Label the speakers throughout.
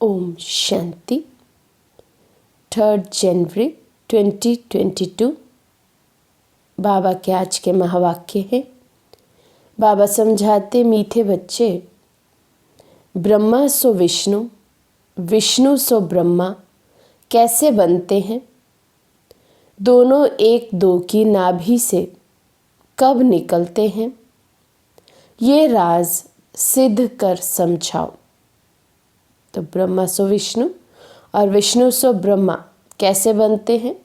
Speaker 1: ओम शांति। 3 जनवरी 2022। बाबा के आज के महावाक्य हैं। बाबा समझाते, मीठे बच्चे, ब्रह्मा सो विष्णु, विष्णु सो ब्रह्मा कैसे बनते हैं? दोनों एक दो की नाभि से कब निकलते हैं? ये राज सिद्ध कर समझाओ। तो ब्रह्मा सो विष्णु और विष्णु सो ब्रह्मा कैसे बनते हैं?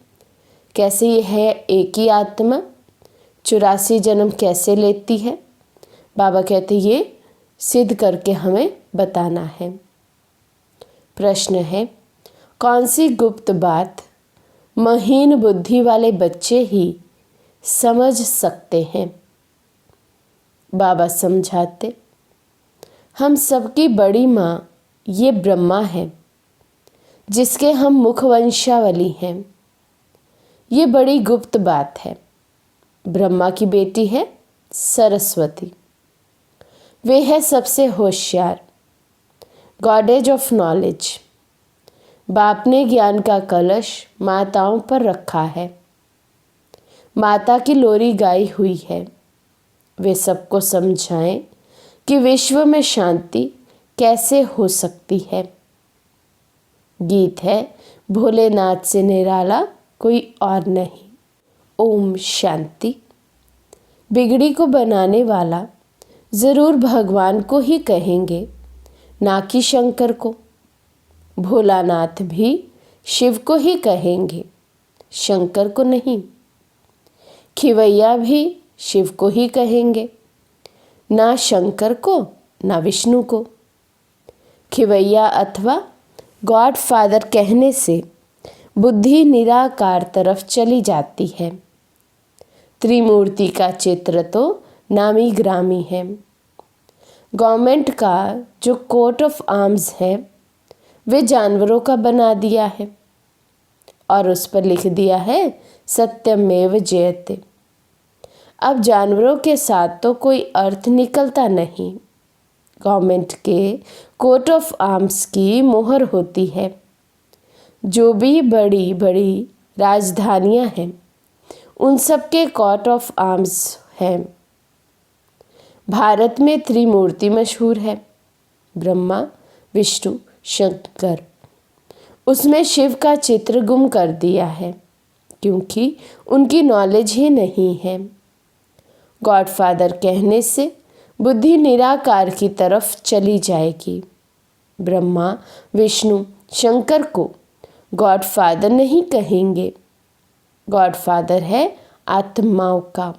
Speaker 1: कैसे ये है एक ही आत्मा 84 जन्म कैसे लेती है? बाबा कहते ये सिद्ध करके हमें बताना है। प्रश्न है, कौन सी गुप्त बात महीन बुद्धि वाले बच्चे ही समझ सकते हैं? बाबा समझाते, हम सबकी बड़ी माँ ये ब्रह्मा है, जिसके हम मुखवंशावली हैं। ये बड़ी गुप्त बात है। ब्रह्मा की बेटी है सरस्वती। वे है सबसे होशियार, गॉडेज ऑफ नॉलेज। बाप ने ज्ञान का कलश माताओं पर रखा है। माता की लोरी गाई हुई है। वे सबको समझाएं कि विश्व में शांति कैसे हो सकती है। गीत है, भोलेनाथ से निराला कोई और नहीं। ओम शांति। बिगड़ी को बनाने वाला ज़रूर भगवान को ही कहेंगे, ना कि शंकर को। भोलानाथ भी शिव को ही कहेंगे, शंकर को नहीं। खिवैया भी शिव को ही कहेंगे, ना शंकर को ना विष्णु को। खिवैया अथवा गॉड फादर कहने से बुद्धि निराकार तरफ चली जाती है। त्रिमूर्ति का चित्र तो नामी ग्रामी है। गवर्नमेंट का जो कोट ऑफ आर्म्स है वे जानवरों का बना दिया है और उस पर लिख दिया है सत्यमेव जयते। अब जानवरों के साथ तो कोई अर्थ निकलता नहीं। गवर्नमेंट के कोट ऑफ आर्म्स की मोहर होती है। जो भी बड़ी बड़ी राजधानियां हैं उन सब के कोट ऑफ आर्म्स हैं। भारत में त्रिमूर्ति मशहूर है, ब्रह्मा विष्णु शंकर। उसमें शिव का चित्र गुम कर दिया है क्योंकि उनकी नॉलेज ही नहीं है। गॉडफादर कहने से बुद्धि निराकार की तरफ चली जाएगी। ब्रह्मा विष्णु शंकर को गॉडफादर नहीं कहेंगे। गॉडफादर है आत्माओं का।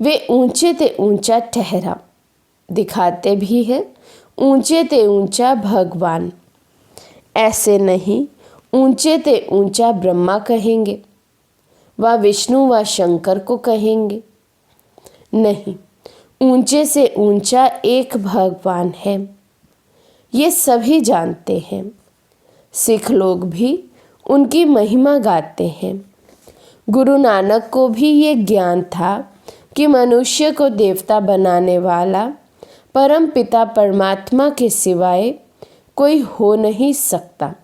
Speaker 1: वे ऊंचे ते ऊंचा ठहरा दिखाते भी हैं, ऊंचे ते ऊंचा भगवान। ऐसे नहीं ऊंचे ते ऊंचा ब्रह्मा कहेंगे व विष्णु व शंकर को कहेंगे। नहीं, ऊंचे से ऊंचा एक भगवान है। ये सभी जानते हैं। सिख लोग भी उनकी महिमा गाते हैं। गुरु नानक को भी ये ज्ञान था कि मनुष्य को देवता बनाने वाला परम पिता परमात्मा के सिवाय कोई हो नहीं सकता।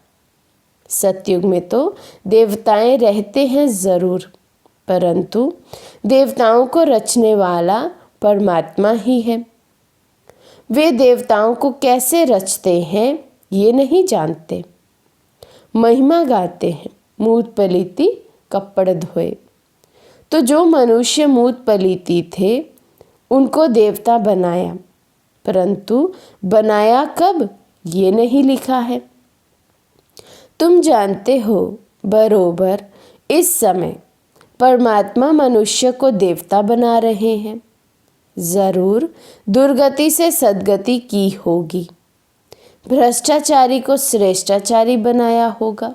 Speaker 1: सतयुग में तो देवताएं रहते हैं ज़रूर, परंतु देवताओं को रचने वाला परमात्मा ही है। वे देवताओं को कैसे रचते हैं ये नहीं जानते। महिमा गाते हैं, मूत पलीती कपड़ धोए। तो जो मनुष्य मूत पलीती थे उनको देवता बनाया, परंतु बनाया कब ये नहीं लिखा है। तुम जानते हो बरोबर इस समय परमात्मा मनुष्य को देवता बना रहे हैं। ज़रूर दुर्गति से सद्गति की होगी। भ्रष्टाचारी को श्रेष्ठाचारी बनाया होगा,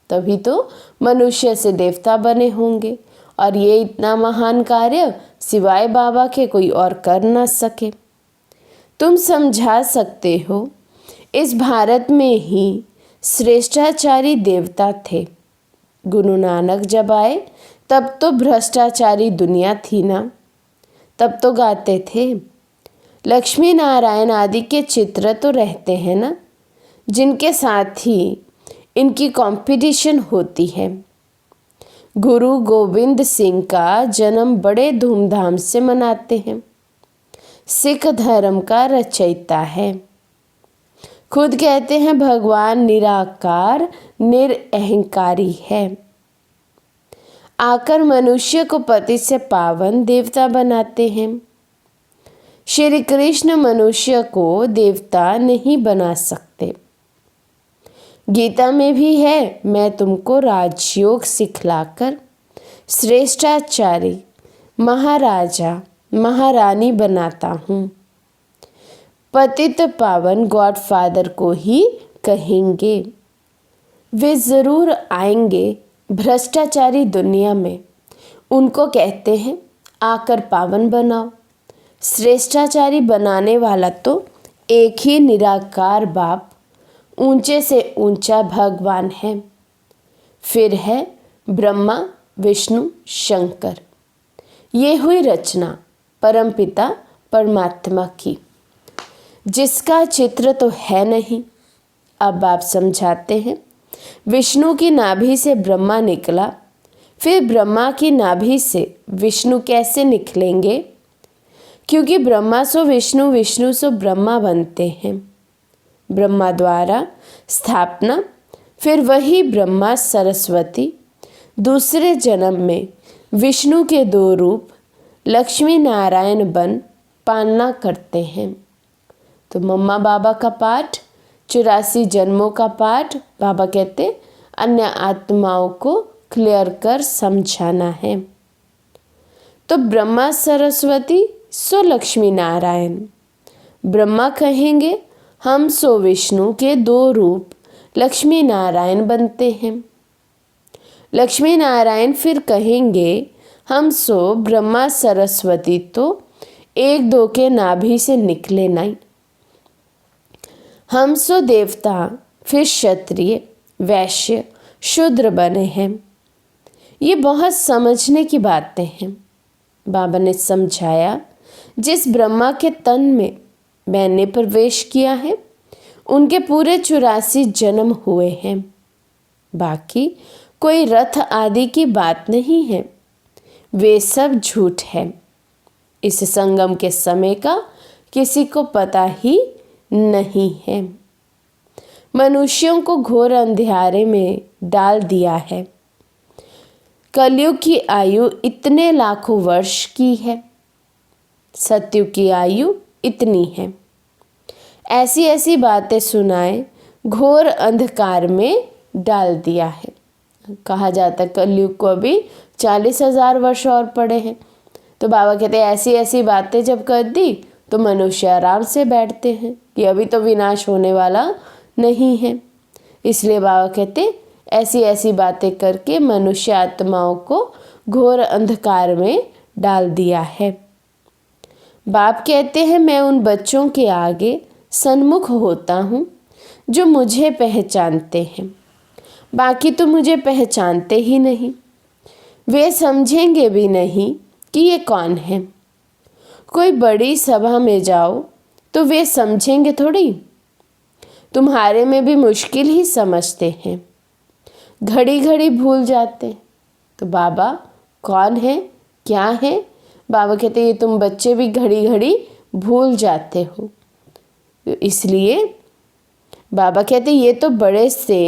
Speaker 1: तभी तो मनुष्य से देवता बने होंगे। और ये इतना महान कार्य सिवाय बाबा के कोई और कर ना सके। तुम समझा सकते हो, इस भारत में ही श्रेष्ठाचारी देवता थे। गुरु नानक जब आए तब तो भ्रष्टाचारी दुनिया थी ना। तब तो गाते थे, लक्ष्मी नारायण आदि के चित्र तो रहते हैं ना, जिनके साथ ही इनकी कंपटीशन होती है। गुरु गोविंद सिंह का जन्म बड़े धूमधाम से मनाते हैं। सिख धर्म का रचयिता है। खुद कहते हैं भगवान निराकार निरअहंकारी है। आकर मनुष्य को पति से पावन देवता बनाते हैं। श्री कृष्ण मनुष्य को देवता नहीं बना सकते। गीता में भी है, मैं तुमको राजयोग सिखलाकर श्रेष्ठाचारी महाराजा महारानी बनाता हूँ। पतित पावन गॉडफादर को ही कहेंगे। वे ज़रूर आएंगे भ्रष्टाचारी दुनिया में। उनको कहते हैं आकर पावन बनाओ। श्रेष्ठाचारी बनाने वाला तो एक ही निराकार बाप, ऊंचे से ऊंचा भगवान है। फिर है ब्रह्मा विष्णु शंकर। ये हुई रचना परमपिता परमात्मा की, जिसका चित्र तो है नहीं। अब आप समझाते हैं, विष्णु की नाभि से ब्रह्मा निकला, फिर ब्रह्मा की नाभि से विष्णु कैसे निकलेंगे? क्योंकि ब्रह्मा सो विष्णु, विष्णु सो ब्रह्मा बनते हैं। ब्रह्मा द्वारा स्थापना, फिर वही ब्रह्मा सरस्वती दूसरे जन्म में विष्णु के दो रूप लक्ष्मी नारायण बन पालना करते हैं। तो मम्मा बाबा का पाठ, 84 जन्मों का पाठ, बाबा कहते अन्य आत्माओं को क्लियर कर समझाना है। तो ब्रह्मा सरस्वती सो लक्ष्मी नारायण। ब्रह्मा कहेंगे हम सो विष्णु के दो रूप लक्ष्मी नारायण बनते हैं। लक्ष्मी नारायण फिर कहेंगे हम सो ब्रह्मा सरस्वती तो एक दो के नाभि से निकले नहीं। हम सो देवता फिर क्षत्रिय वैश्य शूद्र बने हैं। ये बहुत समझने की बातें हैं। बाबा ने समझाया, जिस ब्रह्मा के तन में मैंने प्रवेश किया है उनके पूरे 84 जन्म हुए हैं। बाकी कोई रथ आदि की बात नहीं है, वे सब झूठ है। इस संगम के समय का किसी को पता ही नहीं है। मनुष्यों को घोर अंधेरे में डाल दिया है। कलयुग की आयु इतने लाखों वर्ष की है, सतयुग की आयु इतनी है। ऐसी ऐसी बातें सुनाए घोर अंधकार में डाल दिया है। कहा जाता है कलयुग को अभी 40,000 वर्ष और पड़े हैं। तो बाबा कहते हैं ऐसी ऐसी बातें जब कर दी तो मनुष्य आराम से बैठते हैं कि अभी तो विनाश होने वाला नहीं है। इसलिए बाबा कहते ऐसी ऐसी बातें करके मनुष्य आत्माओं को घोर अंधकार में डाल दिया है। बाप कहते हैं मैं उन बच्चों के आगे सन्मुख होता हूँ जो मुझे पहचानते हैं, बाकी तो मुझे पहचानते ही नहीं। वे समझेंगे भी नहीं कि ये कौन है। कोई बड़ी सभा में जाओ तो वे समझेंगे थोड़ी। तुम्हारे में भी मुश्किल ही समझते हैं, घड़ी घड़ी भूल जाते। तो बाबा कौन है क्या है? बाबा कहते ये तुम बच्चे भी घड़ी घड़ी भूल जाते हो। तो इसलिए बाबा कहते ये तो बड़े से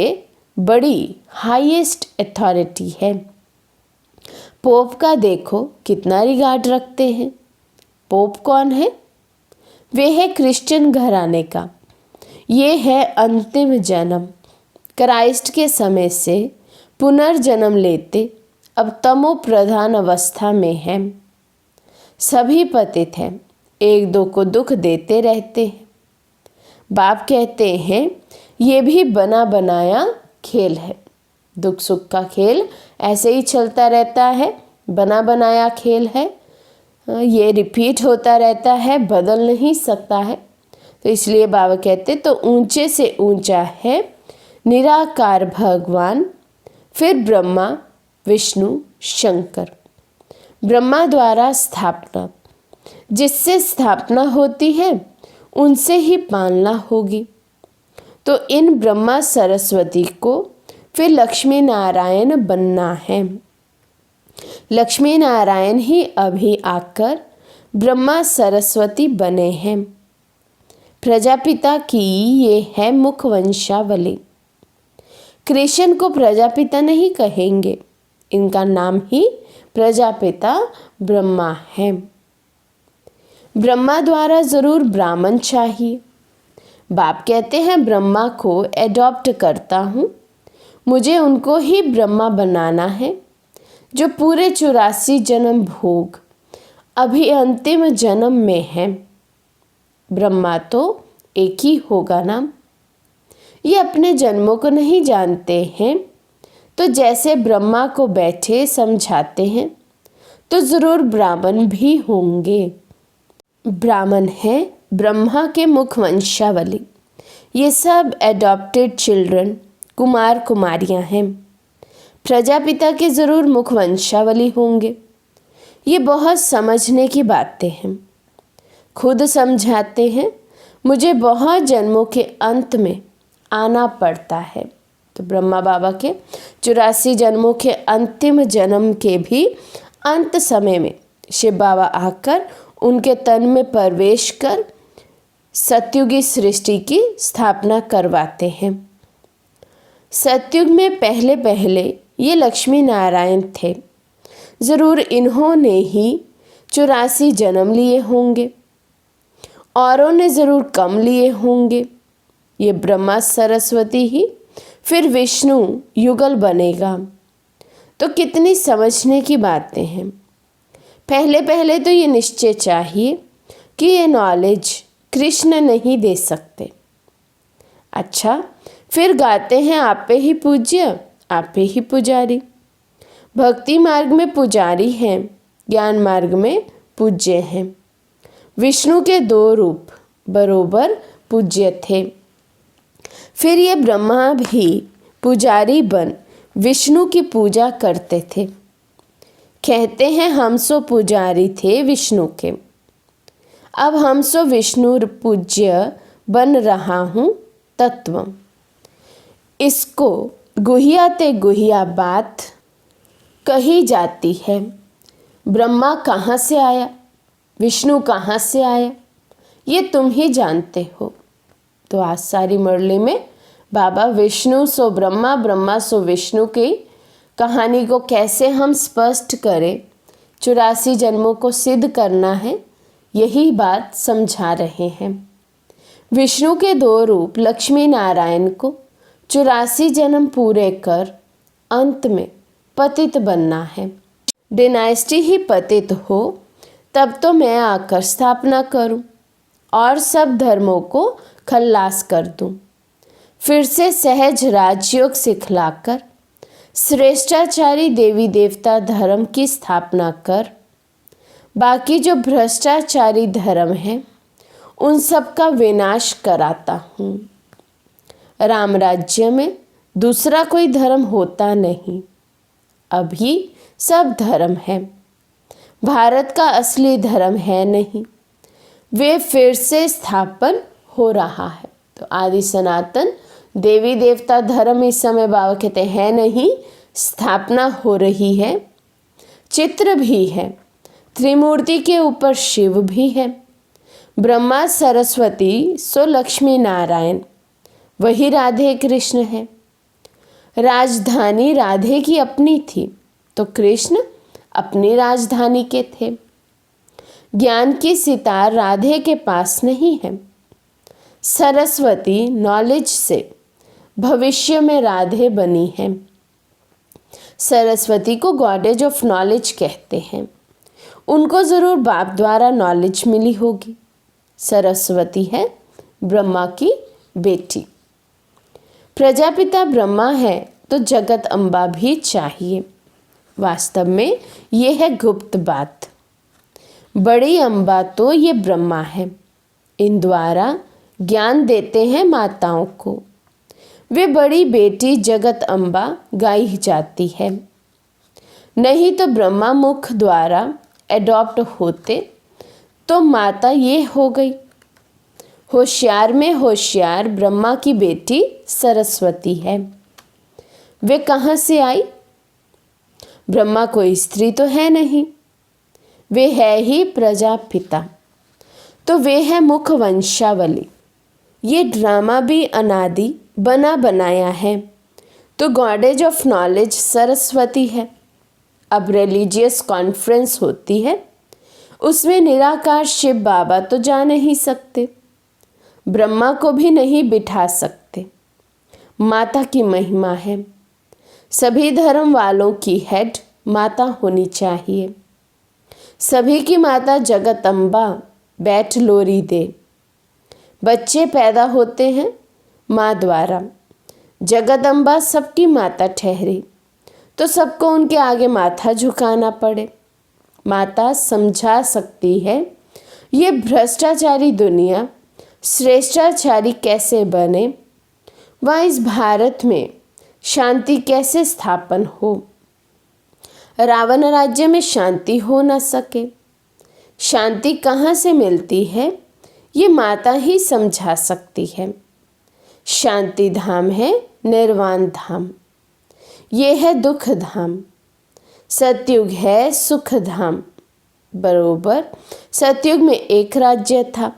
Speaker 1: बड़ी हाईएस्ट अथॉरिटी है। पोप का देखो कितना रिगार्ड रखते हैं। पोप कौन है? वे है क्रिश्चियन घराने का। ये है अंतिम जन्म। क्राइस्ट के समय से पुनर्जन्म लेते अब तमो प्रधान अवस्था में है। सभी पतित हैं, एक दो को दुख देते रहते हैं। बाप कहते हैं ये भी बना बनाया खेल है। दुख सुख का खेल ऐसे ही चलता रहता है, बना बनाया खेल है। ये रिपीट होता रहता है, बदल नहीं सकता है। तो इसलिए बाबा कहते तो ऊंचे से ऊंचा है निराकार भगवान, फिर ब्रह्मा विष्णु शंकर। ब्रह्मा द्वारा स्थापना, जिससे स्थापना होती है उनसे ही पालना होगी। तो इन ब्रह्मा सरस्वती को फिर लक्ष्मी नारायण बनना है। लक्ष्मी नारायण ही अभी आकर ब्रह्मा सरस्वती बने हैं। प्रजापिता की ये है मुख वंशावली। कृष्ण को प्रजापिता नहीं कहेंगे, इनका नाम ही प्रजापिता ब्रह्मा है। ब्रह्मा द्वारा ज़रूर ब्राह्मण चाहिए। बाप कहते हैं ब्रह्मा को एडॉप्ट करता हूँ, मुझे उनको ही ब्रह्मा बनाना है जो पूरे 84 जन्म भोग अभी अंतिम जन्म में है। ब्रह्मा तो एक ही होगा ना। ये अपने जन्मों को नहीं जानते हैं, तो जैसे ब्रह्मा को बैठे समझाते हैं तो ज़रूर ब्राह्मण भी होंगे। ब्राह्मण है ब्रह्मा के मुख वंशावली। ये सब एडॉप्टेड चिल्ड्रन कुमार कुमारियां हैं। प्रजापिता के ज़रूर मुख वंशावली होंगे। ये बहुत समझने की बातें हैं। खुद समझाते हैं मुझे बहुत जन्मों के अंत में आना पड़ता है। तो ब्रह्मा बाबा के 84 जन्मों के अंतिम जन्म के भी अंत समय में शिव बाबा आकर उनके तन में प्रवेश कर सतयुगी सृष्टि की स्थापना करवाते हैं। सतयुग में पहले पहले ये लक्ष्मी नारायण थे। ज़रूर इन्होंने ही 84 जन्म लिए होंगे, औरों ने ज़रूर कम लिए होंगे। ये ब्रह्मा सरस्वती ही फिर विष्णु युगल बनेगा। तो कितनी समझने की बातें हैं। पहले पहले तो ये निश्चय चाहिए कि ये नॉलेज कृष्ण नहीं दे सकते। अच्छा, फिर गाते हैं आप पे ही पूज्य आप पे ही पुजारी। भक्ति मार्ग में पुजारी हैं, ज्ञान मार्ग में पूज्य हैं। विष्णु के 2 रूप बरोबर पूज्य थे। फिर ये ब्रह्मा भी पुजारी बन विष्णु की पूजा करते थे। कहते हैं हम सो पुजारी थे विष्णु के, अब हम सो विष्णु पूज्य बन रहा हूँ तत्व। इसको गुहिया ते गुहिया बात कही जाती है। ब्रह्मा कहाँ से आया, विष्णु कहाँ से आया, ये तुम ही जानते हो। तो आज सारी मुरली में बाबा विष्णु सो ब्रह्मा, ब्रह्मा सो विष्णु की कहानी को कैसे हम स्पष्ट करें, 84 जन्मों को सिद्ध करना है, यही बात समझा रहे हैं। विष्णु के 2 रूप लक्ष्मी नारायण को 84 जन्म पूरे कर अंत में पतित बनना है। डिनाइस्टी ही पतित हो तब तो मैं आकर स्थापना करूं और सब धर्मों को खल्लास कर दूं। फिर से सहज राजयोग सिखलाकर श्रेष्ठाचारी देवी देवता धर्म की स्थापना कर बाकी जो भ्रष्टाचारी धर्म हैं उन सब का विनाश कराता हूँ। राम राज्य में दूसरा कोई धर्म होता नहीं, अभी सब धर्म है। भारत का असली धर्म है नहीं, वे फिर से स्थापन हो रहा है। तो आदि सनातन देवी देवता धर्म इस समय बाबा कहते हैं नहीं, स्थापना हो रही है। चित्र भी है, त्रिमूर्ति के ऊपर शिव भी है। ब्रह्मा सरस्वती सो लक्ष्मी नारायण, वही राधे कृष्ण है। राजधानी राधे की अपनी थी तो कृष्ण अपनी राजधानी के थे। ज्ञान की सितार राधे के पास नहीं है। सरस्वती नॉलेज से भविष्य में राधे बनी है। सरस्वती को गॉडेज ऑफ नॉलेज कहते हैं। उनको ज़रूर बाप द्वारा नॉलेज मिली होगी। सरस्वती है ब्रह्मा की बेटी। प्रजापिता ब्रह्मा है तो जगत अम्बा भी चाहिए। वास्तव में ये है गुप्त बात। बड़ी अम्बा तो ये ब्रह्मा है। इन द्वारा ज्ञान देते हैं माताओं को। वे बड़ी बेटी जगत अम्बा गाई जाती है। नहीं तो ब्रह्मा मुख द्वारा एडॉप्ट होते तो माता ये हो गई। होशियार में होशियार ब्रह्मा की बेटी सरस्वती है। वे कहाँ से आई? ब्रह्मा कोई स्त्री तो है नहीं, वे है ही प्रजापिता, तो वे है मुख वंशावली। ये ड्रामा भी अनादि बना बनाया है, तो गॉडेज ऑफ नॉलेज सरस्वती है। अब रिलीजियस कॉन्फ्रेंस होती है, उसमें निराकार शिव बाबा तो जा नहीं सकते, ब्रह्मा को भी नहीं बिठा सकते। माता की महिमा है, सभी धर्म वालों की हेड माता होनी चाहिए। सभी की माता जगदम्बा बैठ लोरी दे। बच्चे पैदा होते हैं माँ द्वारा, जगदम्बा सबकी माता ठहरी, तो सबको उनके आगे माथा झुकाना पड़े। माता समझा सकती है ये भ्रष्टाचारी दुनिया श्रेष्ठाचारी कैसे बने, वह इस भारत में शांति कैसे स्थापन हो। रावण राज्य में शांति हो न सके, शांति कहाँ से मिलती है ये माता ही समझा सकती है। शांति धाम है निर्वाण धाम, ये है दुख धाम। सतयुग है सुख धाम। बरोबर सतयुग में एक राज्य था,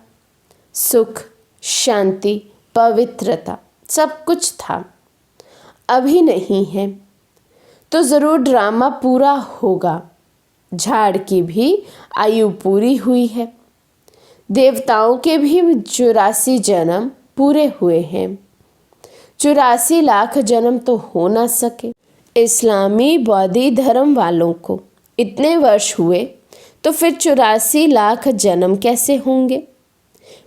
Speaker 1: सुख शांति पवित्रता सब कुछ था। अभी नहीं है, तो ज़रूर ड्रामा पूरा होगा। झाड़ की भी आयु पूरी हुई है, देवताओं के भी 84 जन्म पूरे हुए हैं। 84 लाख जन्म तो हो ना सके। इस्लामी बौद्धी धर्म वालों को इतने वर्ष हुए, तो फिर 84 लाख जन्म कैसे होंगे?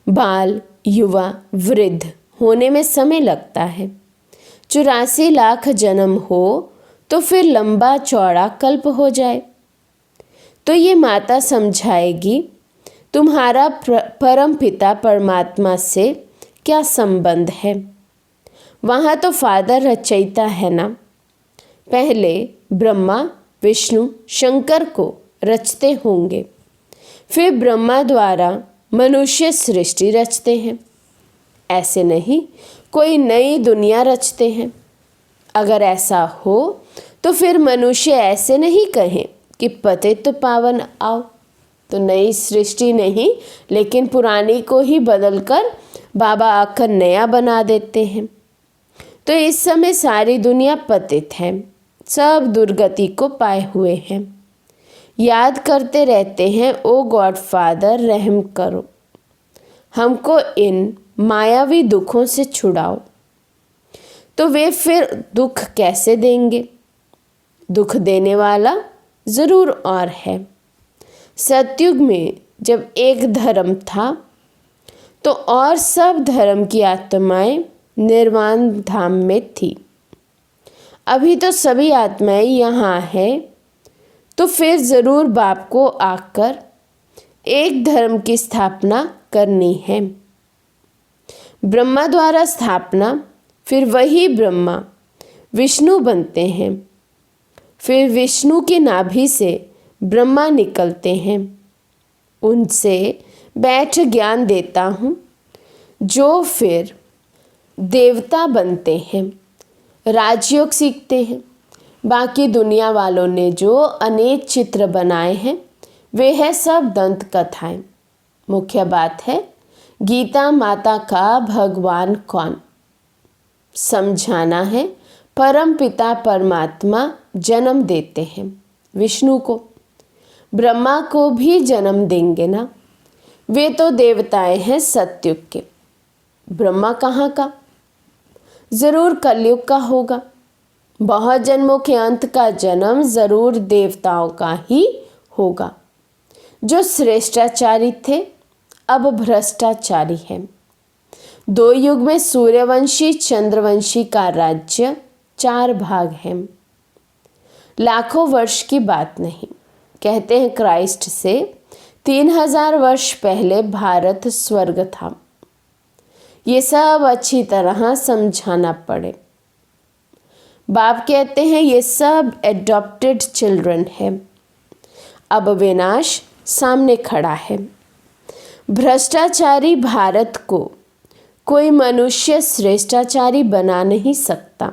Speaker 1: बाल युवा वृद्ध होने में समय लगता है। 84 लाख जन्म हो तो फिर लंबा चौड़ा कल्प हो जाए। तो ये माता समझाएगी तुम्हारा परम पिता परमात्मा से क्या संबंध है। वहाँ तो फादर रचयिता है ना। पहले ब्रह्मा विष्णु शंकर को रचते होंगे, फिर ब्रह्मा द्वारा मनुष्य सृष्टि रचते हैं। ऐसे नहीं कोई नई दुनिया रचते हैं। अगर ऐसा हो तो फिर मनुष्य ऐसे नहीं कहें कि पतित पावन आओ, तो नई सृष्टि नहीं लेकिन पुरानी को ही बदलकर बाबा आकर नया बना देते हैं। तो इस समय सारी दुनिया पतित है, सब दुर्गति को पाए हुए हैं। याद करते रहते हैं ओ गॉड फादर रहम करो, हमको इन मायावी दुखों से छुड़ाओ। तो वे फिर दुख कैसे देंगे? दुख देने वाला ज़रूर और है। सतयुग में जब एक धर्म था तो और सब धर्म की आत्माएं निर्वाण धाम में थी। अभी तो सभी आत्माएं यहाँ हैं, तो फिर ज़रूर बाप को आकर एक धर्म की स्थापना करनी है। ब्रह्मा द्वारा स्थापना, फिर वही ब्रह्मा विष्णु बनते हैं, फिर विष्णु की नाभि से ब्रह्मा निकलते हैं। उनसे बैठ ज्ञान देता हूँ, जो फिर देवता बनते हैं, राजयोग सीखते हैं। बाकी दुनिया वालों ने जो अनेक चित्र बनाए हैं वे है सब दंत कथाएं। मुख्य बात है गीता माता का भगवान कौन, समझाना है। परम पिता परमात्मा जन्म देते हैं विष्णु को, ब्रह्मा को भी जन्म देंगे ना। वे तो देवताएं हैं सतयुग के। ब्रह्मा कहाँ का? ज़रूर कलयुग का होगा। बहुत जन्मों के अंत का जन्म ज़रूर देवताओं का ही होगा। जो श्रेष्ठाचारी थे अब भ्रष्टाचारी हैं। 2 युग में सूर्यवंशी चंद्रवंशी का राज्य 4 भाग हैं। लाखों वर्ष की बात नहीं। कहते हैं क्राइस्ट से 3000 वर्ष पहले भारत स्वर्ग था। ये सब अच्छी तरह समझाना पड़े। बाप कहते हैं ये सब एडॉप्टेड चिल्ड्रन है। अब विनाश सामने खड़ा है। भ्रष्टाचारी भारत को कोई मनुष्य श्रेष्ठाचारी बना नहीं सकता।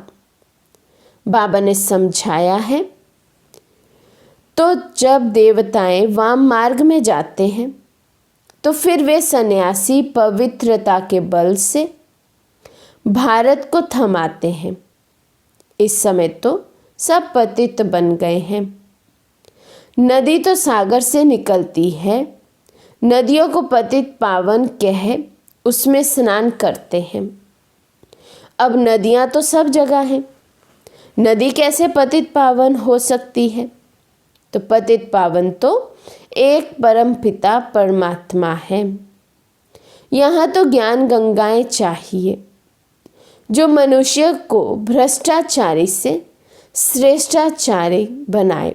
Speaker 1: बाबा ने समझाया है। तो जब देवताएं वाम मार्ग में जाते हैं तो फिर वे सन्यासी पवित्रता के बल से भारत को थमाते हैं। इस समय तो सब पतित बन गए हैं। नदी तो सागर से निकलती है, नदियों को पतित पावन कह उसमें स्नान करते हैं। अब नदियाँ तो सब जगह हैं, नदी कैसे पतित पावन हो सकती है? तो पतित पावन तो एक परम पिता परमात्मा है। यहाँ तो ज्ञान गंगाएं चाहिए जो मनुष्य को भ्रष्टाचारी से श्रेष्ठाचारी बनाए,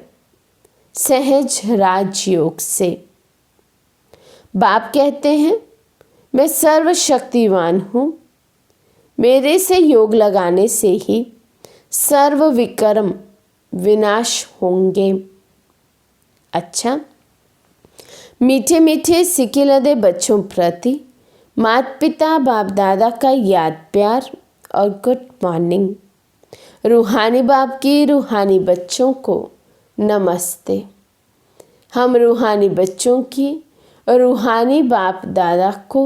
Speaker 1: सहज राजयोग से। बाप कहते हैं, मैं सर्वशक्तिवान हूँ, मेरे से योग लगाने से ही सर्व विकर्म विनाश होंगे। अच्छा, मीठे मीठे सिकिलदे बच्चों प्रति माता पिता बाप दादा का याद प्यार और गुड मॉर्निंग। रूहानी बाप की रूहानी बच्चों को नमस्ते। हम रूहानी बच्चों की रूहानी बाप दादा को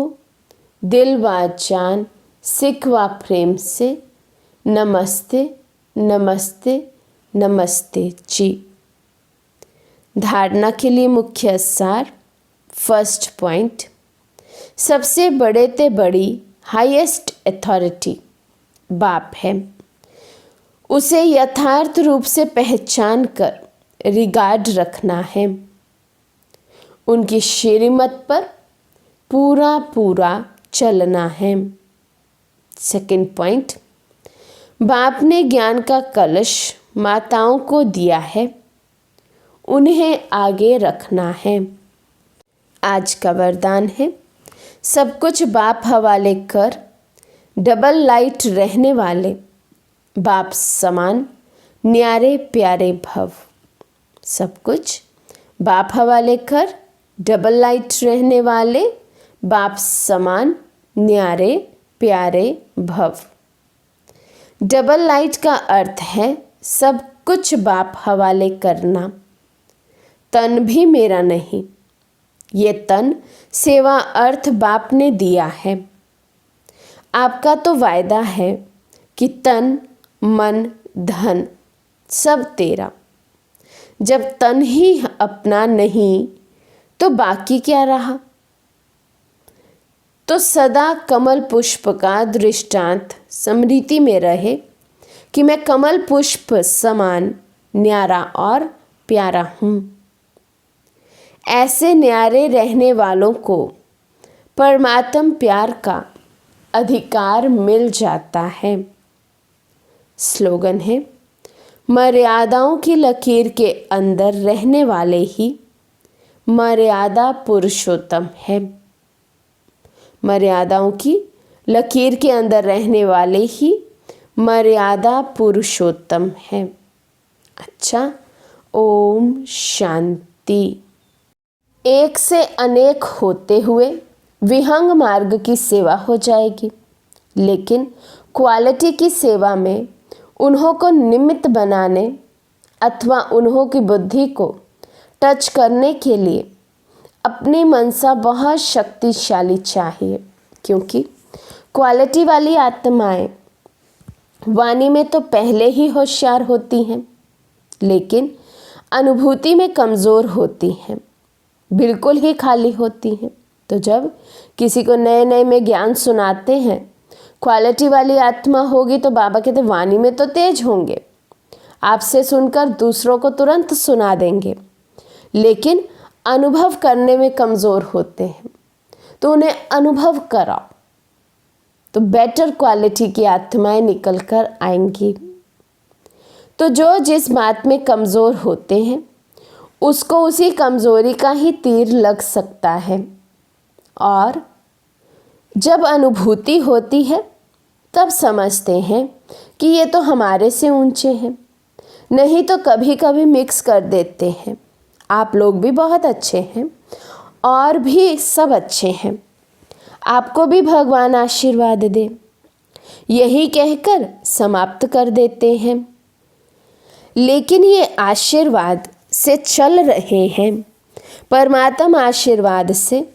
Speaker 1: दिल व जान सिख व प्रेम से नमस्ते नमस्ते नमस्ते जी। धारणा के लिए मुख्य सार। फर्स्ट पॉइंट, सबसे बड़े ते बड़ी हाईएस्ट अथॉरिटी बाप है। उसे यथार्थ रूप से पहचान कर रिगार्ड रखना है। उनकी श्रीमत पर पूरा पूरा चलना है। सेकंड पॉइंट, बाप ने ज्ञान का कलश माताओं को दिया है, उन्हें आगे रखना है। आज का वरदान है, सब कुछ बाप हवाले कर डबल लाइट रहने वाले बाप समान न्यारे प्यारे भव। सब कुछ बाप हवाले कर डबल लाइट रहने वाले बाप समान न्यारे प्यारे भव। डबल लाइट का अर्थ है सब कुछ बाप हवाले करना। तन भी मेरा नहीं, ये तन सेवा अर्थ बाप ने दिया है। आपका तो वायदा है कि तन मन धन सब तेरा। जब तन ही अपना नहीं तो बाकी क्या रहा? तो सदा कमल पुष्प का दृष्टांत स्मृति में रहे कि मैं कमल पुष्प समान न्यारा और प्यारा हूँ। ऐसे न्यारे रहने वालों को परमात्म प्यार का अधिकार मिल जाता है। स्लोगन है, मर्यादाओं की लकीर के अंदर रहने वाले ही मर्यादा पुरुषोत्तम है। मर्यादाओं की लकीर के अंदर रहने वाले ही मर्यादा पुरुषोत्तम है। अच्छा, ओम शांति। एक से अनेक होते हुए विहंग मार्ग की सेवा हो जाएगी, लेकिन क्वालिटी की सेवा में उन्हों को निमित्त बनाने अथवा उन्हों की बुद्धि को टच करने के लिए अपनी मनसा बहुत शक्तिशाली चाहिए, क्योंकि क्वालिटी वाली आत्माएं वाणी में तो पहले ही होशियार होती हैं, लेकिन अनुभूति में कमज़ोर होती हैं, बिल्कुल ही खाली होती हैं। तो जब किसी को नए नए में ज्ञान सुनाते हैं, क्वालिटी वाली आत्मा होगी तो बाबा कहते वाणी में तो तेज होंगे, आपसे सुनकर दूसरों को तुरंत सुना देंगे, लेकिन अनुभव करने में कमज़ोर होते हैं। तो उन्हें अनुभव कराओ तो बेटर क्वालिटी की आत्माएं निकल कर आएंगी। तो जो जिस बात में कमज़ोर होते हैं उसको उसी कमज़ोरी का ही तीर लग सकता है, और जब अनुभूति होती है तब समझते हैं कि ये तो हमारे से ऊंचे हैं। नहीं तो कभी कभी मिक्स कर देते हैं, आप लोग भी बहुत अच्छे हैं और भी सब अच्छे हैं, आपको भी भगवान आशीर्वाद दे। यही कहकर समाप्त कर देते हैं। लेकिन ये आशीर्वाद से चल रहे हैं, परमात्मा आशीर्वाद से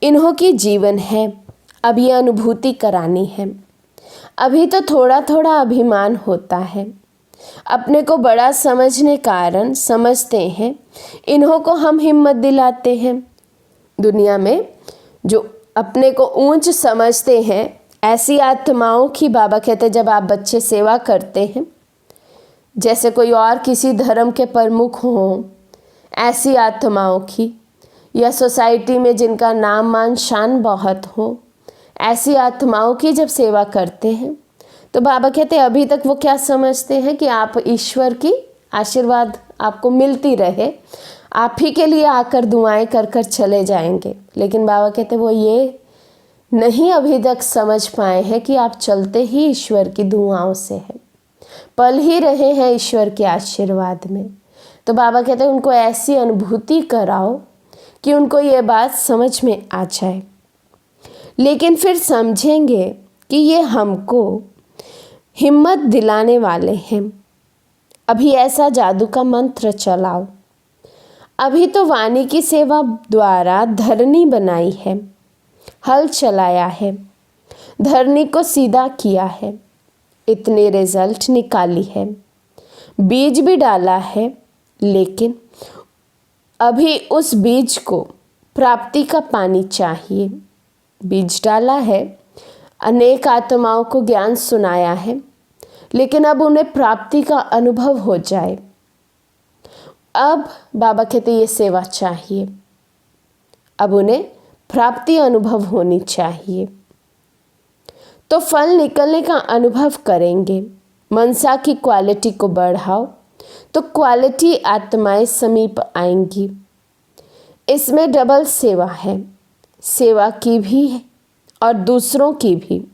Speaker 1: इन्हों की जीवन है। अब ये अनुभूति करानी है। अभी तो थोड़ा थोड़ा अभिमान होता है, अपने को बड़ा समझने कारण समझते हैं, इन्हों को हम हिम्मत दिलाते हैं। दुनिया में जो अपने को ऊंच समझते हैं, ऐसी आत्माओं की बाबा कहते जब आप बच्चे सेवा करते हैं, जैसे कोई और किसी धर्म के प्रमुख हों, ऐसी आत्माओं की, या सोसाइटी में जिनका नाम मान शान बहुत हो, ऐसी आत्माओं की जब सेवा करते हैं तो बाबा कहते हैं अभी तक वो क्या समझते हैं कि आप ईश्वर की आशीर्वाद आपको मिलती रहे, आप ही के लिए आकर दुआएं कर कर चले जाएंगे। लेकिन बाबा कहते वो ये नहीं अभी तक समझ पाए हैं कि आप चलते ही ईश्वर की दुआओं से हैं, पल ही रहे हैं ईश्वर के आशीर्वाद में। तो बाबा कहते हैं उनको ऐसी अनुभूति कराओ कि उनको ये बात समझ में आ जाए। लेकिन फिर समझेंगे कि ये हमको हिम्मत दिलाने वाले हैं। अभी ऐसा जादू का मंत्र चलाओ। अभी तो वाणी की सेवा द्वारा धरनी बनाई है, हल चलाया है, धरनी को सीधा किया है, इतने रिजल्ट निकाली है, बीज भी डाला है। लेकिन अभी उस बीज को प्राप्ति का पानी चाहिए। बीज डाला है, अनेक आत्माओं को ज्ञान सुनाया है, लेकिन अब उन्हें प्राप्ति का अनुभव हो जाए। अब बाबा कहते ये सेवा चाहिए, अब उन्हें प्राप्ति अनुभव होनी चाहिए। तो फल निकलने का अनुभव करेंगे। मनसा की क्वालिटी को बढ़ाओ तो क्वालिटी आत्माएं समीप आएंगी। इसमें डबल सेवा है, सेवा की भी है और दूसरों की भी।